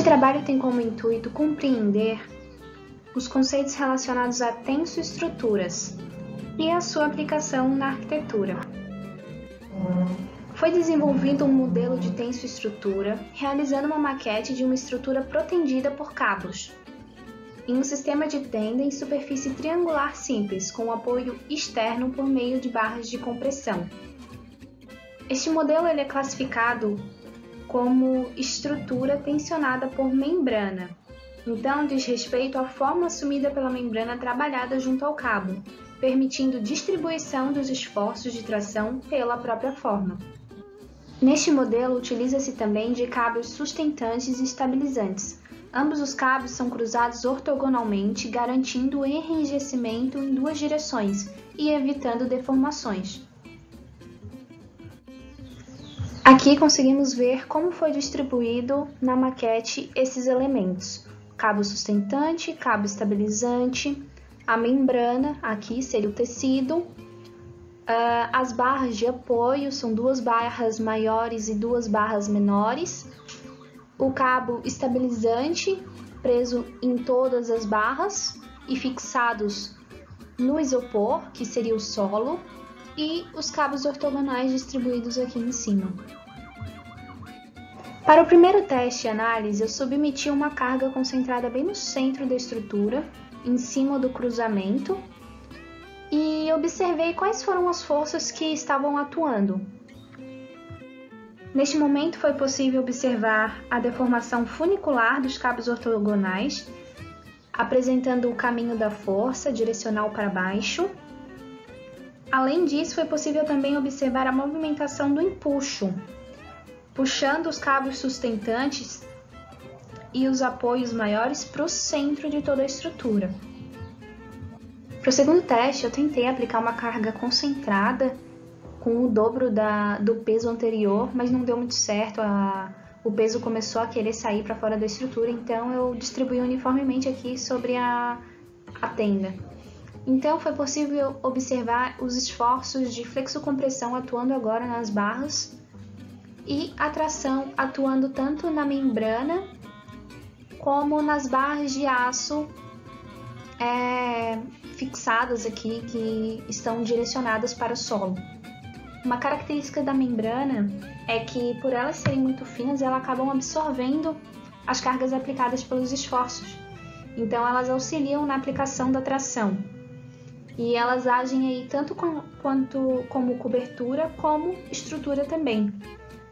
Este trabalho tem como intuito compreender os conceitos relacionados a tensoestruturas e a sua aplicação na arquitetura. Foi desenvolvido um modelo de tensoestrutura, realizando uma maquete de uma estrutura protendida por cabos, em um sistema de tenda em superfície triangular simples, com apoio externo por meio de barras de compressão. Este modelo é classificado como estrutura tensionada por membrana, então diz respeito à forma assumida pela membrana trabalhada junto ao cabo, permitindo distribuição dos esforços de tração pela própria forma. Neste modelo, utiliza-se também de cabos sustentantes e estabilizantes. Ambos os cabos são cruzados ortogonalmente, garantindo o enrijecimento em duas direções e evitando deformações. Aqui conseguimos ver como foi distribuído na maquete esses elementos. Cabo sustentante, cabo estabilizante, a membrana, aqui seria o tecido. As barras de apoio são duas barras maiores e duas barras menores. O cabo estabilizante preso em todas as barras e fixados no isopor, que seria o solo, e os cabos ortogonais distribuídos aqui em cima. Para o primeiro teste e análise, eu submeti uma carga concentrada bem no centro da estrutura, em cima do cruzamento, e observei quais foram as forças que estavam atuando. Neste momento foi possível observar a deformação funicular dos cabos ortogonais, apresentando o caminho da força direcional para baixo. Além disso, foi possível também observar a movimentação do empuxo, puxando os cabos sustentantes e os apoios maiores para o centro de toda a estrutura. Para o segundo teste, eu tentei aplicar uma carga concentrada com o dobro do peso anterior, mas não deu muito certo. O peso começou a querer sair para fora da estrutura, então eu distribuí uniformemente aqui sobre a tenda. Então foi possível observar os esforços de flexocompressão atuando agora nas barras e a tração atuando tanto na membrana como nas barras de aço fixadas aqui, que estão direcionadas para o solo. Uma característica da membrana é que, por elas serem muito finas, elas acabam absorvendo as cargas aplicadas pelos esforços. Então, elas auxiliam na aplicação da tração. E elas agem aí tanto como cobertura, como estrutura também.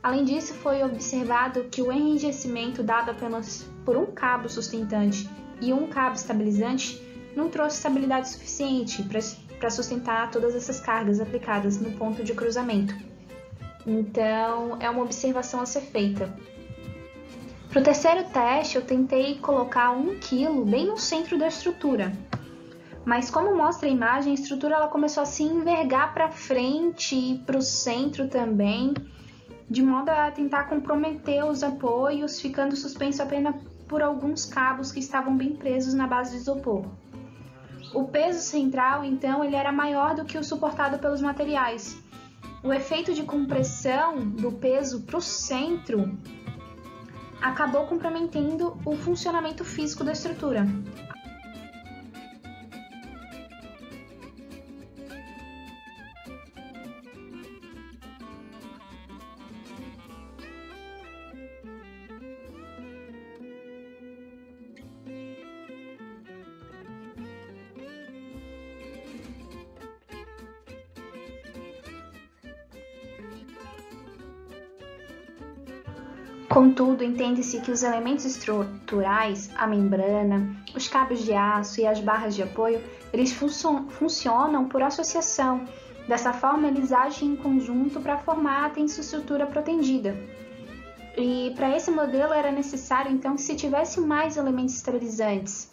Além disso, foi observado que o enrijecimento dado apenas por um cabo sustentante e um cabo estabilizante não trouxe estabilidade suficiente para sustentar todas essas cargas aplicadas no ponto de cruzamento. Então, é uma observação a ser feita. Para o terceiro teste, eu tentei colocar 1 kg bem no centro da estrutura. Mas como mostra a imagem, a estrutura ela começou a se envergar para frente e para o centro também, de modo a tentar comprometer os apoios, ficando suspenso apenas por alguns cabos que estavam bem presos na base de isopor. O peso central, então, ele era maior do que o suportado pelos materiais. O efeito de compressão do peso para o centro acabou comprometendo o funcionamento físico da estrutura. Contudo, entende-se que os elementos estruturais, a membrana, os cabos de aço e as barras de apoio, eles funcionam por associação. Dessa forma, eles agem em conjunto para formar a tensoestrutura protendida. E para esse modelo era necessário, então, que se tivesse mais elementos estabilizantes.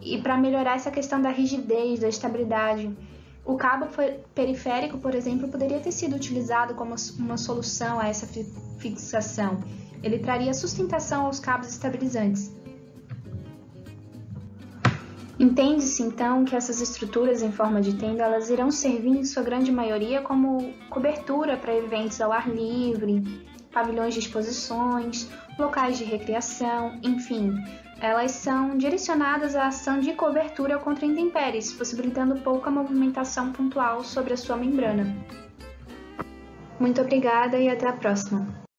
E para melhorar essa questão da rigidez, da estabilidade, o cabo periférico, por exemplo, poderia ter sido utilizado como uma solução a essa fixação. Ele traria sustentação aos cabos estabilizantes. Entende-se, então, que essas estruturas em forma de tenda elas irão servir, em sua grande maioria, como cobertura para eventos ao ar livre, pavilhões de exposições, locais de recreação, enfim, elas são direcionadas à ação de cobertura contra intempéries, possibilitando pouca movimentação pontual sobre a sua membrana. Muito obrigada e até a próxima!